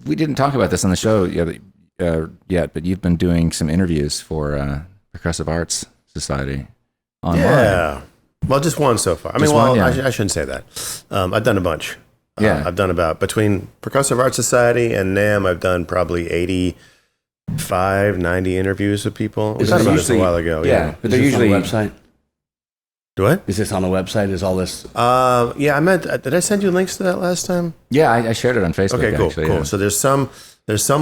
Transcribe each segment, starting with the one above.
we didn't talk about this on the show yet, but you've been doing some interviews for Percussive Arts Society online. Yeah. Well, just one so far. I mean, I shouldn't say that. I've done a bunch. I've done about, between Percussive Arts Society and NAMM, I've done probably 85, 90 interviews with people. We talked about this a while ago. Yeah. But they're usually on the website. Do what? Is this on the website? Is all this? Yeah, I meant, did I send you links to that last time? Yeah, I shared it on Facebook. Okay, cool, actually, cool. Yeah. So there's some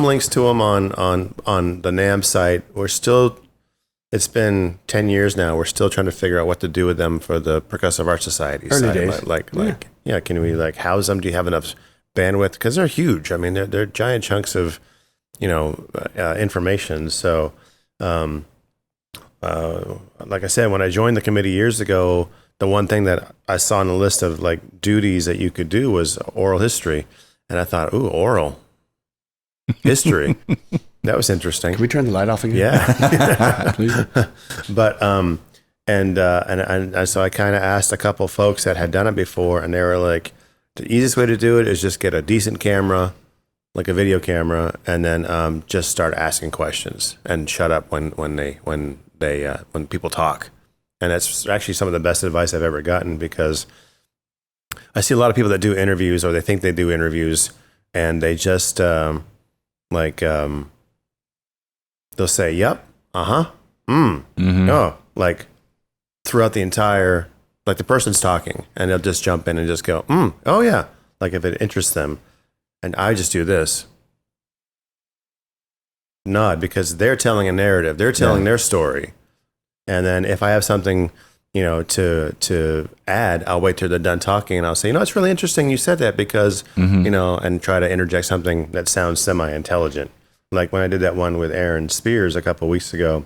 links to them on the NAMM site. We're still, it's been 10 years now. We're still trying to figure out what to do with them for the Percussive Arts Society Early site. days. Can we like house them? Do you have enough bandwidth? Because they're huge. I mean, they're giant chunks of, information. So, like I said, when I joined the committee years ago, the one thing that I saw on the list of like duties that you could do was oral history. And I thought, ooh, oral history. That was interesting. Can we turn the light off again? Yeah. Please. But, and so I kind of asked a couple folks that had done it before, and they were like, the easiest way to do it is just get a decent camera, like a video camera, and then just start asking questions and shut up when people talk. And that's actually some of the best advice I've ever gotten, because I see a lot of people that do interviews, or they think they do interviews, and they just they'll say, "Yep, oh," like throughout the entire, like the person's talking, and they'll just jump in and just go, "Oh yeah," like if it interests them. And I just do this. Nod, because they're telling a narrative. They're telling their story. And then if I have something, to add, I'll wait till they're done talking, and I'll say, it's really interesting you said that, because, and try to interject something that sounds semi-intelligent. Like when I did that one with Aaron Spears a couple of weeks ago,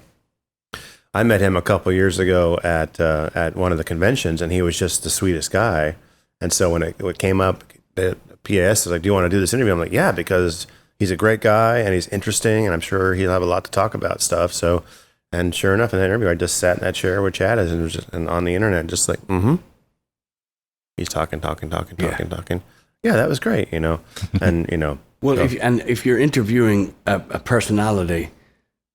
I met him a couple of years ago at one of the conventions, and he was just the sweetest guy. And so when it came up, the PAS was like, "Do you want to do this interview?" I'm like, "Yeah," because he's a great guy and he's interesting, and I'm sure he'll have a lot to talk about stuff. So, and sure enough, in that interview, I just sat in that chair where Chad is, and was just, and on the internet, just like, he's talking. Yeah, that was great, and Well, if you're interviewing a personality,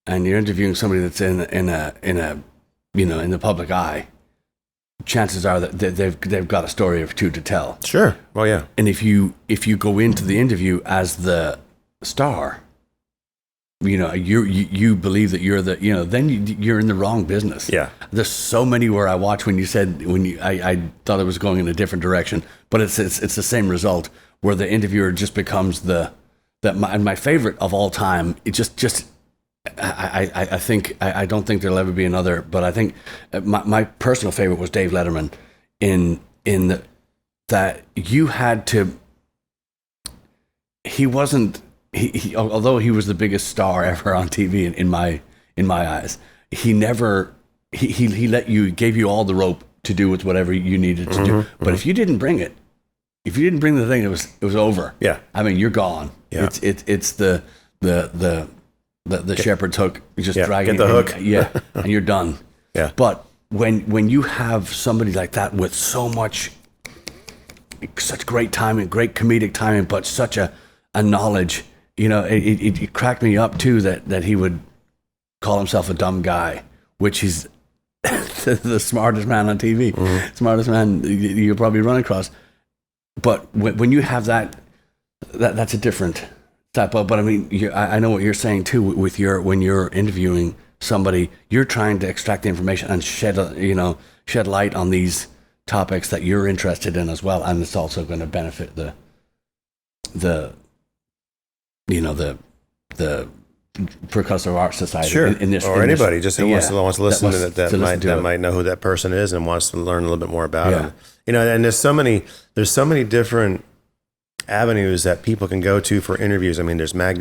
and you're interviewing somebody that's in the public eye, chances are that they've got a story or two to tell. Sure. Well, yeah. And if you go into the interview as the star, you believe that you're then you're in the wrong business. Yeah. There's so many where I watch when you said, I thought it was going in a different direction, but it's the same result, where the interviewer just becomes my favorite of all time. It just I think I don't think there'll ever be another, but I think my personal favorite was Dave Letterman in that you had to. He wasn't. He although he was the biggest star ever on TV in my eyes, he never he let you, gave you all the rope to do with whatever you needed to do. But if you didn't bring it, if you didn't bring the thing, it was over. Yeah. I mean, you're gone. Yeah. It's the shepherd's hook. You just drag it. Get the hook. And you're done. Yeah. But when you have somebody like that with such great timing, great comedic timing, but such a knowledge, it cracked me up too that he would call himself a dumb guy, which he's the smartest man on TV, smartest man you'll probably run across. But when you have that's a different type of. But I mean, I know what you're saying too. When you're interviewing somebody, you're trying to extract the information and shed light on these topics that you're interested in as well, and it's also going to benefit the Percussive Arts Society. Sure. In this, or in anybody this, just who wants to listen to that might know who that person is and wants to learn a little bit more about him. And there's so many different avenues that people can go to for interviews. I mean, there's I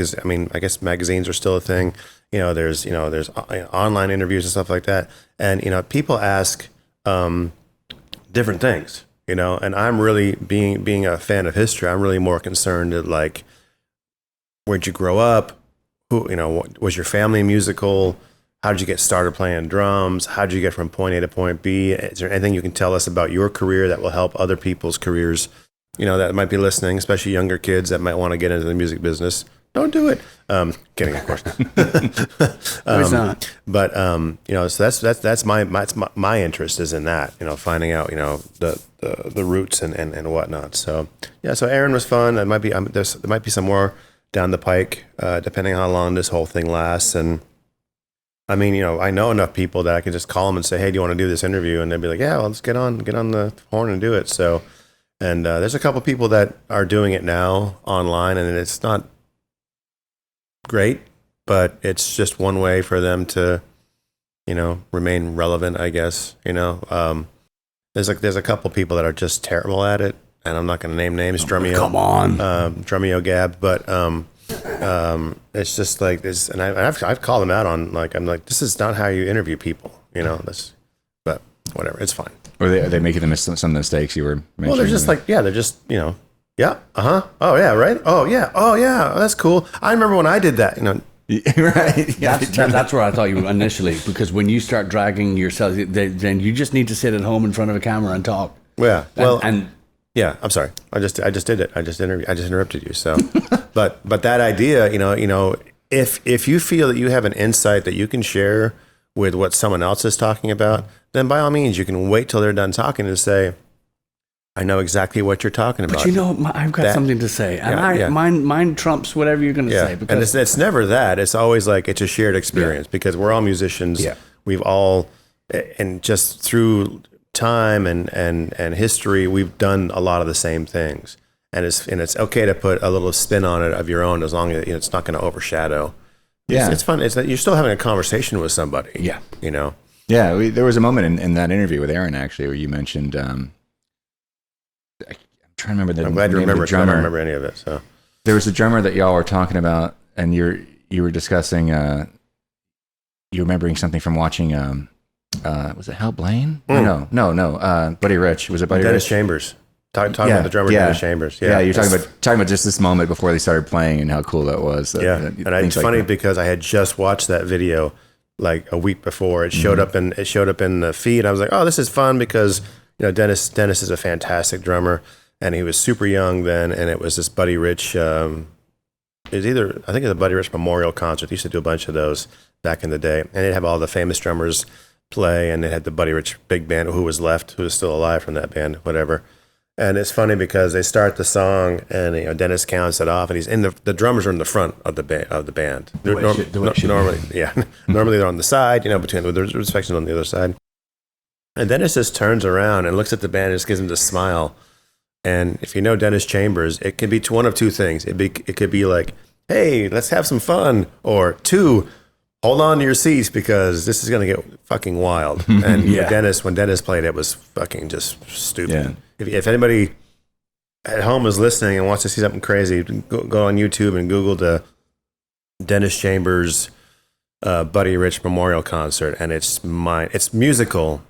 guess magazines are still a thing. There's online interviews and stuff like that. And people ask different things. And I'm really being a fan of history. I'm really more concerned at like, where'd you grow up? Who, was your family musical? How did you get started playing drums? How did you get from point A to point B? Is there anything you can tell us about your career that will help other people's careers that might be listening, especially younger kids that might want to get into the music business, don't do it. Kidding, of course. It's not. But so that's my interest is in that, finding out, the roots and whatnot. So yeah, so Aaron was fun. There might be some more down the pike, depending on how long this whole thing lasts. And I mean, I know enough people that I can just call them and say, hey, do you want to do this interview? And they'll be like, yeah, well, let's get on the horn and do it. So, and there's a couple people that are doing it now online, and it's not great, but it's just one way for them to, remain relevant, I guess. There's a couple people that are just terrible at it, and I'm not going to name names. Drumeo, come on, Drumeo Gab, but it's just like this, and I've called them out on, like, I'm like, this is not how you interview people, but whatever, it's fine. Or are they making some of the mistakes you were mentioning? Well, they're just like, yeah, they're just, yeah, oh yeah, right, oh yeah, that's cool. I remember when I did that, Right. Yeah. That's where I thought you were initially, because when you start dragging yourself, then you just need to sit at home in front of a camera and talk. Yeah. Well, and yeah, I'm sorry. I just did it. I just interrupted you. So, but that idea, if you feel that you have an insight that you can share with what someone else is talking about, then by all means, you can wait till they're done talking and say, I know exactly what you're talking about. But I've got something to say, and mine trumps whatever you're going to say. Because and it's never that. It's always like it's a shared experience because we're all musicians. Yeah. We've all, and just through time and history, we've done a lot of the same things. And it's okay to put a little spin on it of your own, as long as it's not going to overshadow. Yeah, it's fun. It's that you're still having a conversation with somebody. Yeah, Yeah, there was a moment in that interview with Aaron actually where you mentioned. I'm trying to remember the I'm glad you remember. I don't remember any of it. So there was a drummer that y'all were talking about, and you were discussing. You remembering something from watching. Was it Hal Blaine? No. Buddy Rich. Was it Buddy Dennis Rich? Chambers. Talking about the drummer Dennis Chambers. Yeah, you're talking about just this moment before they started playing and how cool that was. And it's funny because I had just watched that video like a week before. It showed up in the feed. I was like, oh, this is fun because Dennis is a fantastic drummer, and he was super young then. And it was this Buddy Rich. I think it's a Buddy Rich memorial concert. They used to do a bunch of those back in the day, and they'd have all the famous drummers play, and they had the Buddy Rich big band who was still alive from that band, whatever. And it's funny because they start the song, and Dennis counts it off, and he's in the drummers are in the front of the band. Normally they're on the side, between the sections on the other side. And Dennis just turns around and looks at the band and just gives them this smile. And if you know Dennis Chambers, it could be one of two things. It could be like, hey, let's have some fun, or two, hold on to your seats because this is going to get fucking wild. And when Dennis played, it was fucking just stupid. Yeah. If anybody at home is listening and wants to see something crazy, go on YouTube and Google the Dennis Chambers Buddy Rich memorial concert, and it's musical,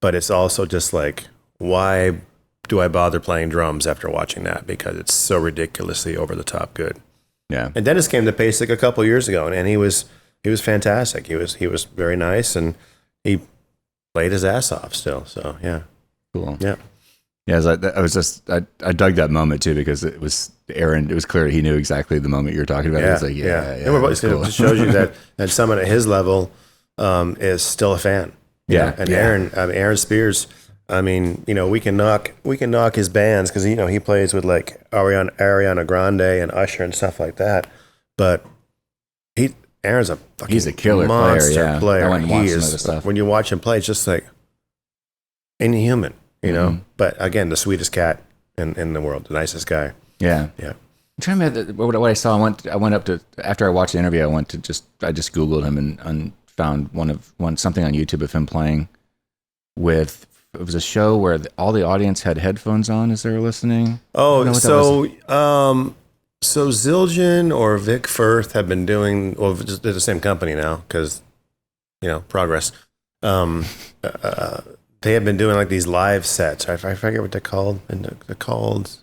but it's also just like, why do I bother playing drums after watching that? Because it's so ridiculously over the top good. Yeah. And Dennis came to Basic a couple years ago, and he was fantastic. He was very nice, and he played his ass off still. So yeah, cool. Yeah, yeah. I dug that moment too because it was Aaron. It was clear he knew exactly the moment you were talking about. Yeah, He was like, yeah. It shows you that someone at his level is still a fan. Yeah, and Aaron Spears. I mean, we can knock his bands because he plays with like Ariana Grande and Usher and stuff like that, but Aaron's he's a killer monster player. I went and watched some of the stuff. When you watch him play, it's just like inhuman, But again, the sweetest cat in the world, the nicest guy. Yeah. Yeah. I'm trying to remember what I saw. I went up to, after I watched the interview, I just Googled him and found something on YouTube of him playing with. It was a show where all the audience had headphones on as they were listening. Oh, so Zildjian or Vic Firth have been doing, well, they're the same company now because, progress. They have been doing like these live sets. I forget what they're called. And they're called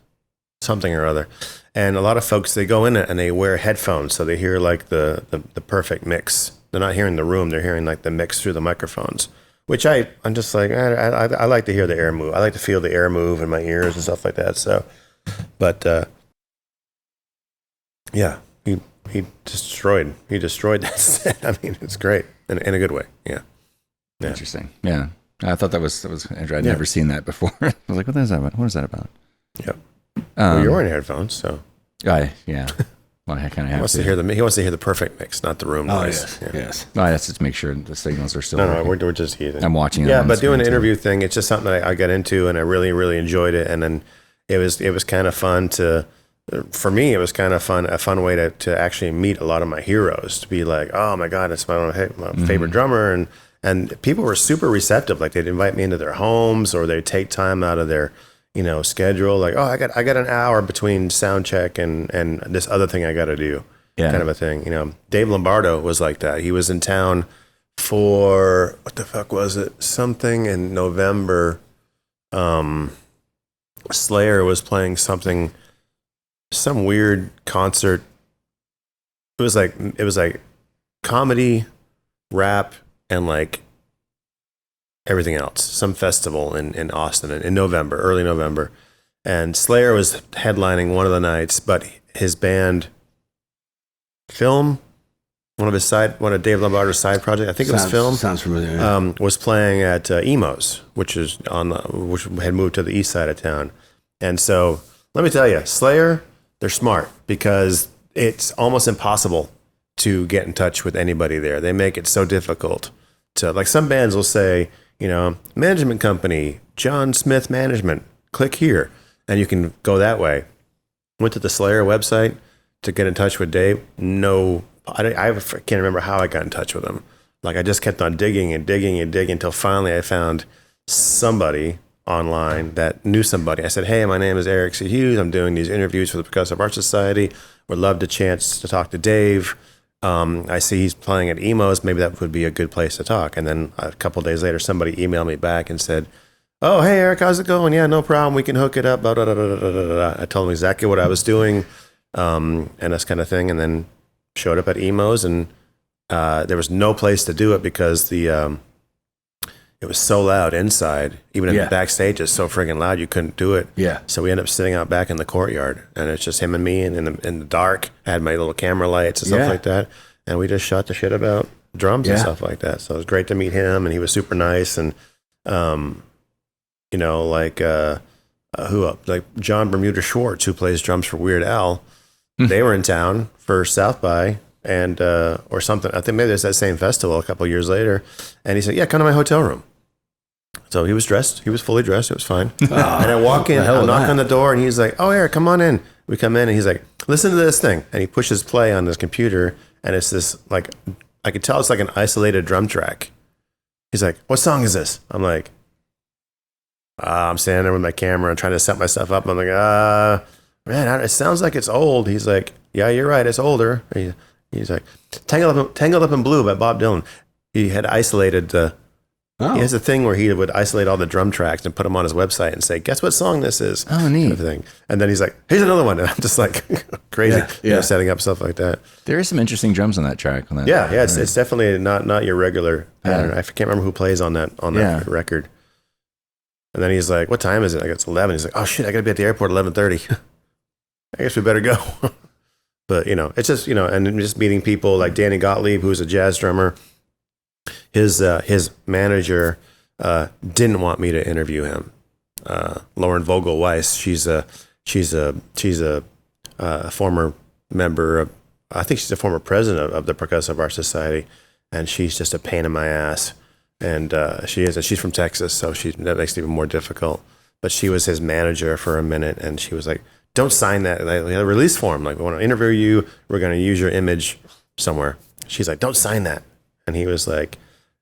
something or other. And a lot of folks, they go in it and they wear headphones so they hear like the perfect mix. They're not hearing the room. They're hearing like the mix through the microphones, which I'm just like, I like to hear the air move. I like to feel the air move in my ears and stuff like that. So But yeah, he destroyed that set. I mean, it's great in a good way. Yeah. Interesting. Yeah. I thought that was I'd never seen that before. I was like, what is that about? What is that about? Yep. Well, you're wearing headphones, so. Yeah. Well, I kind of have to. He wants to hear the perfect mix, not the room noise. Yes. Well, that's just to make sure the signals are still. No, we're just here. I'm watching it. Yeah, but doing an interview thing, it's just something that I got into, and I really, really enjoyed it. And then it was kind of fun for me, it was kind of a fun way to actually meet a lot of my heroes, to be like, oh my God, it's my favorite drummer. And people were super receptive. Like they'd invite me into their homes, or they'd take time out of their, schedule. Like, oh, I got an hour between sound check and this other thing I got to do, kind of a thing. Dave Lombardo was like that. He was in town for, what the fuck was it? Something in November. Slayer was playing some weird concert. It was like comedy, rap, and like everything else, some festival in Austin in November, early November. And Slayer was headlining one of the nights, but his band Film, one of Dave Lombardo's side projects, I think it was Film. Sounds familiar. Yeah. Was playing at Emo's, which had moved to the east side of town. And so let me tell you, Slayer, they're smart, because it's almost impossible to get in touch with anybody there. They make it so difficult to, like, some bands will say, management company, John Smith Management, click here, and you can go that way. Went to the Slayer website to get in touch with Dave. No, I can't remember how I got in touch with him. Like, I just kept on digging until finally I found somebody online that knew somebody. I said, hey, my name is Eric C. Hughes. I'm doing these interviews for the Percussive Arts Society. Would love the chance to talk to Dave. I see he's playing at Emo's. Maybe that would be a good place to talk. And then a couple of days later, somebody emailed me back and said, oh, hey, Eric, how's it going? Yeah, no problem. We can hook it up. Blah, blah, blah, blah, blah, blah. I told him exactly what I was doing, and this kind of thing. And then showed up at Emo's, and there was no place to do it because it was so loud inside. Even in the backstage, it's so friggin' loud, you couldn't do it. Yeah. So we ended up sitting out back in the courtyard, and it's just him and me, and in the dark. I had my little camera lights and stuff like that, and we just shot the shit about drums and stuff like that. So it was great to meet him, and he was super nice. And like John Bermuda Schwartz, who plays drums for Weird Al, they were in town for South by. And or something. I think maybe there's that same festival a couple of years later. And he said, yeah, come to my hotel room. So he was dressed. He was fully dressed. It was fine. And I walk in, I knock on the door, and he's like, oh, Eric, come on in. We come in, and he's like, listen to this thing. And he pushes play on his computer, and it's this, like, I could tell it's like an isolated drum track. He's like, what song is this? I'm like, I'm standing there with my camera and trying to set myself up. I'm like, man, it sounds like it's old. He's like, yeah, you're right. It's older. He's like, Tangled Up in Blue by Bob Dylan. He had isolated he has a thing where he would isolate all the drum tracks and put them on his website and say, guess what song this is? Oh, neat. Kind of thing. And then he's like, here's another one. And I'm just like, crazy. Setting up stuff like that. There is some interesting drums on that track. It's definitely not your regular pattern. I can't remember who plays on that record. And then he's like, what time is it? I go, it's 11. He's like, oh shit, I got to be at the airport at 11:30. I guess we better go. But, it's just, and just meeting people like Danny Gottlieb, who's a jazz drummer. His manager didn't want me to interview him. Lauren Vogel-Weiss, she's a former member of, I think she's a former president of the Percussive Arts Society, and she's just a pain in my ass. And she's from Texas, so that makes it even more difficult. But she was his manager for a minute, and she was like, don't sign that. We had a release form. Like, we want to interview you. We're going to use your image somewhere. She's like, don't sign that. And he was like,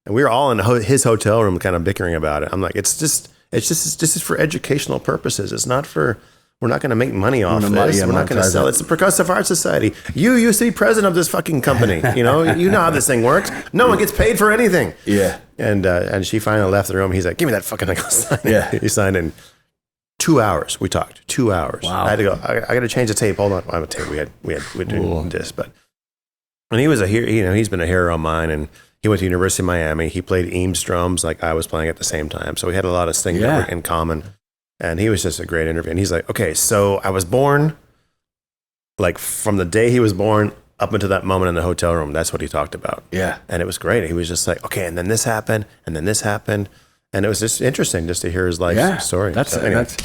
and we were all in his hotel room kind of bickering about it. I'm like, it's just for educational purposes. It's not for, we're not going to make money off this. We're not going to sell it. It's the Percussive Arts Society. You used to be president of this fucking company. You know how this thing works. No one gets paid for anything. Yeah. And she finally left the room. He's like, give me that fucking thing. I'll sign it. Yeah. He signed in. 2 hours. We talked 2 hours. Wow. I had to go. I got to change the tape. Hold on. I have a tape. We doing this, but and he was he's been a hero of mine, and he went to University of Miami. He played Eames drums like I was playing at the same time, so we had a lot of things that were in common. And he was just a great interview. And he's like, okay, so I was born, like from the day he was born up until that moment in the hotel room. That's what he talked about. Yeah. And it was great. He was just like, okay, and then this happened, and then this happened. And it was just interesting just to hear his life story. That's